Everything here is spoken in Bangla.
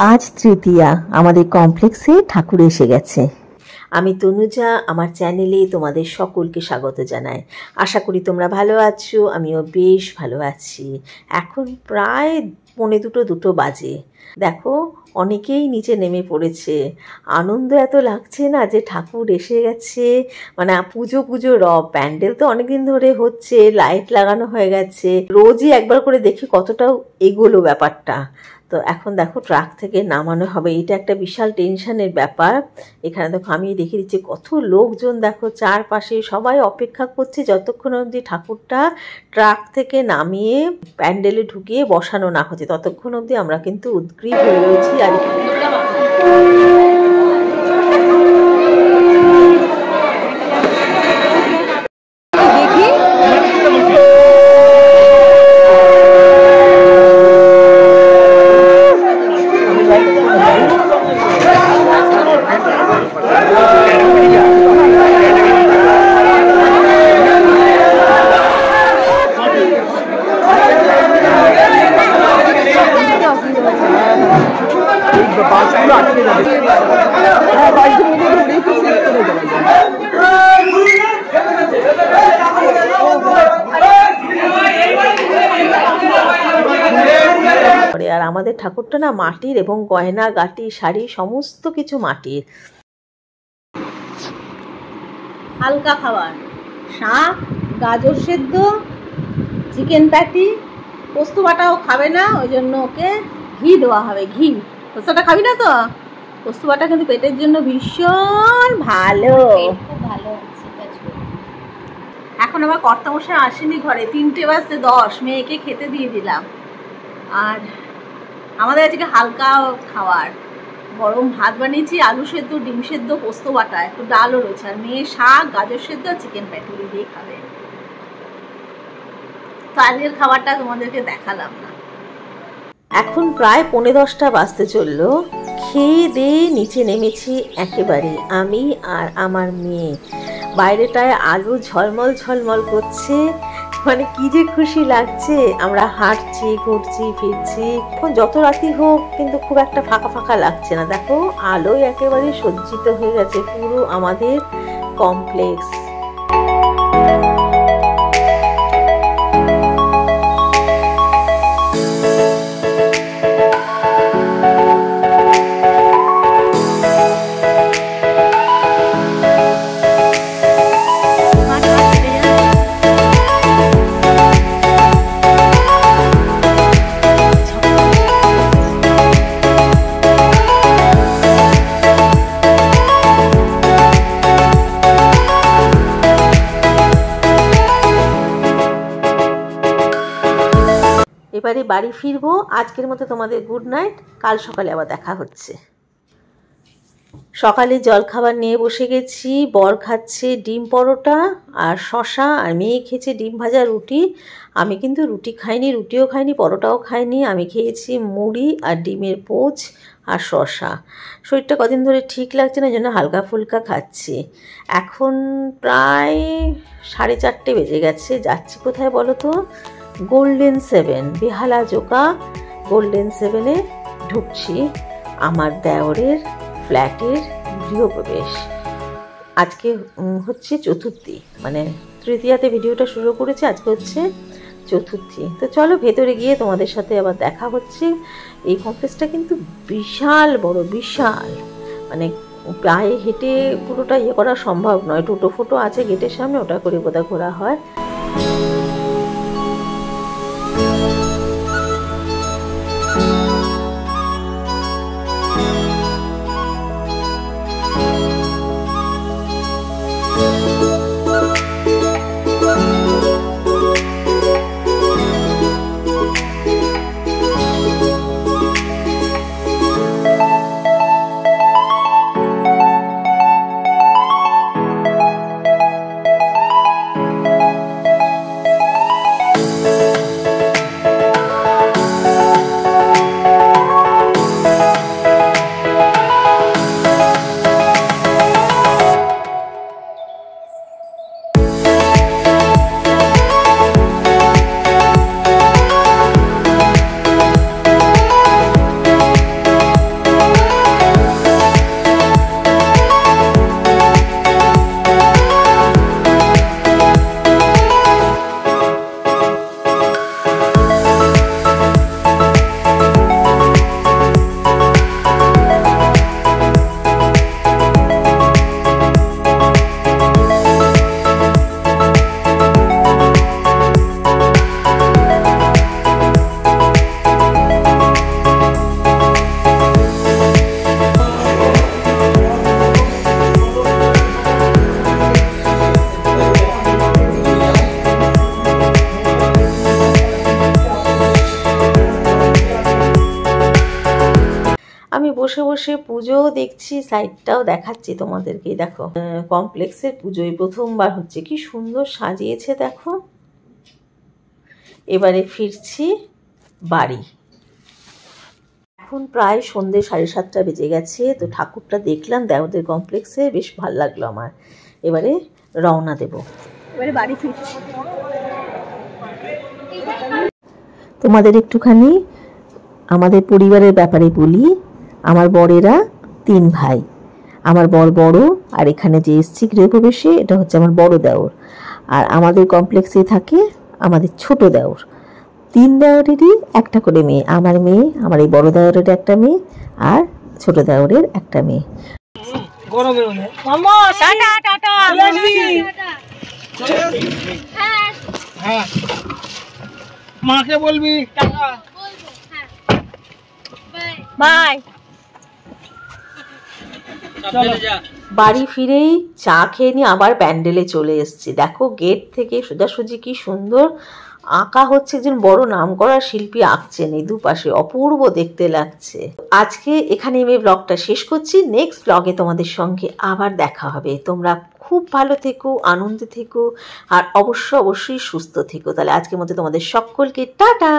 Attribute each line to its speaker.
Speaker 1: আজ তৃতীয়া, আমাদের কমপ্লেক্সে ঠাকুর এসে গেছে। আমি তনুজা, আমার চ্যানেলে তোমাদের সকলকে স্বাগত জানাই। আশা করি তোমরা ভালো আছো, আমিও বেশ ভালো আছি। এখন প্রায় 1:45 বাজে। দেখো অনেকেই নিচে নেমে পড়েছে। আনন্দ এত লাগছে না যে ঠাকুর এসে গেছে, মানে পুজো পুজো রব। প্যান্ডেল তো অনেকদিন ধরে হচ্ছে, লাইট লাগানো হয়ে গেছে, রোজই একবার করে দেখি কতটাও এগোলো ব্যাপারটা। তো এখন দেখো ট্রাক থেকে নামানো হবে, এটা একটা বিশাল টেনশনের ব্যাপার। এখানে দেখো আমি দেখিয়ে দিচ্ছি কত লোকজন, দেখো চারপাশে সবাই অপেক্ষা করছে যতক্ষণ অবধি ঠাকুরটা ট্রাক থেকে নামিয়ে প্যান্ডেলে ঢুকিয়ে বসানো না হচ্ছে, ততক্ষণ অবধি আমরা কিন্তু উদগ্রীব হয়ে রয়েছি। আর আমাদের ঠাকুরটা না মাটির, এবং গয়না গাটি শাড়ি সমস্ত কিছু মাটির।
Speaker 2: হালকা খাবার, শাক, গাজর সেদ্ধ, চিকেন প্যাটি। পোস্ত বাটাও খাবে না, ওই জন্য ওকে ঘি দেওয়া হবে। ঘি, পোস্তটা খাবি না তো? পোস্ত বাটা কিন্তু পেটের জন্য ভীষণ ভালো। এখন আবার কর্তামশাই আসেনি ঘরে, 3:10 মেয়েকে খেতে দিয়ে দিলাম। আর আমাদের আজকে হালকা খাবার, গরম ভাত বানিয়েছি, আলু সেদ্ধ, ডিম সেদ্ধ, পোস্ত বাটা, একটু ডালও রয়েছে, আর মেয়ে শাক, গাজর সেদ্ধ, চিকেন প্যাটি দিয়ে খাবে। তো আজকের খাবারটা তোমাদেরকে দেখালাম না।
Speaker 1: এখন প্রায় 10:45 বাজতে চললো। খেয়ে দিয়ে নিচে নেমেছি একেবারে, আমি আর আমার মেয়ে। বাইরেটায় আলো ঝলমল ঝলমল করছে, মানে কি যে খুশি লাগছে। আমরা হাঁটছি, ঘুরছি, ফিরছি। এখন যত রাতি হোক কিন্তু খুব একটা ফাঁকা ফাঁকা লাগছে না। দেখো আলোয় একেবারে সজ্জিত হয়ে গেছে পুরো আমাদের কমপ্লেক্স। এবারে বাড়ি ফিরবো। আজকের মতো তোমাদের গুড নাইট, কাল সকালে আবার দেখা হচ্ছে। সকালে জলখাবার নিয়ে বসে গেছি। বর খাচ্ছে ডিম পরোটা আর শশা, আর মেয়ে খেয়েছে ডিম ভাজা রুটি। আমি কিন্তু রুটি খাইনি, রুটিও খাইনি, পরোটাও খাইনি। আমি খেয়েছি মুড়ি আর ডিমের পোচ আর শশা। শরীরটা কদিন ধরে ঠিক লাগছে না, এই জন্য হালকা ফুলকা খাচ্ছি। এখন প্রায় 4:30 বেজে গেছে। যাচ্ছি কোথায় বলো তো? গোল্ডেন 7, বেহালা জোকা গোল্ডেন 7-এ ঢুকছি। আমার দেওরের ফ্ল্যাটের গৃহপ্রবেশ। আজকে হচ্ছে চতুর্থী, মানে তৃতীয়াতে ভিডিওটা শুরু করেছি, আজকে হচ্ছে চতুর্থী। তো চলো ভেতরে গিয়ে তোমাদের সাথে আবার দেখা হচ্ছে। এই কমপ্লেক্সটা কিন্তু বিশাল বড়, বিশাল, মানে পায়ে হেঁটে পুরোটা ইয়ে করা সম্ভব নয়। টোটো ফোটো আছে গেটের সামনে, ওটা করে বোধহয় ঘোরা হয়। বসে বসে পুজোও দেখছি, সাইডটাও দেখাচ্ছি তোমাদেরকে। দেখো কমপ্লেক্সের পুজোয় প্রথমবার হচ্ছে, কি সুন্দর সাজিয়েছে দেখো। এবারে ফিরছি বাড়ি। এখন প্রায় সন্ধ্যে 7:30 বেজে গেছে। তো ঠাকুরটা দেখলাম দেওদের কমপ্লেক্সে, বেশ ভালো লাগলো আমার। এবারে রওনা দেব,
Speaker 2: এবারে বাড়ি ফিরছি।
Speaker 1: তোমাদের একটুখানি আমাদের পরিবারের ব্যাপারে বলি। আমার বরেরা 3 ভাই, আমার বর বড়, আর এখানে যে এসছি গৃহপ্রবেশে এটা হচ্ছে আমার বড় দেওর। আর আমাদের কমপ্লেক্সে থাকে আমাদের ছোট দেওর। 3 দেওরেরই একটা করে মেয়ে, আমার মেয়ে, আমার এই বড় দেওরের একটা মেয়ে, আর ছোট দেওরের একটা মেয়ে।
Speaker 3: মাকে বলবি
Speaker 2: বাই।
Speaker 1: বাড়ি ফিরেই চা খেয়ে নিয়ে আবার প্যান্ডেলে চলে এসেছি। দেখো গেট থেকে সোজাসুজি কি সুন্দর আঁকা হচ্ছে, একজন বড় নামকরা শিল্পী আঁকছেন, এই দুপাশে অপূর্ব দেখতে লাগছে। আজকে এখানে আমি ব্লগটা শেষ করছি। নেক্সট ব্লগে তোমাদের সঙ্গে আবার দেখা হবে। তোমরা খুব ভালো থেকো, আনন্দে থেকো, আর অবশ্যই সুস্থ থেকো। তাহলে আজকের মধ্যে তোমাদের সকলকে টাটা।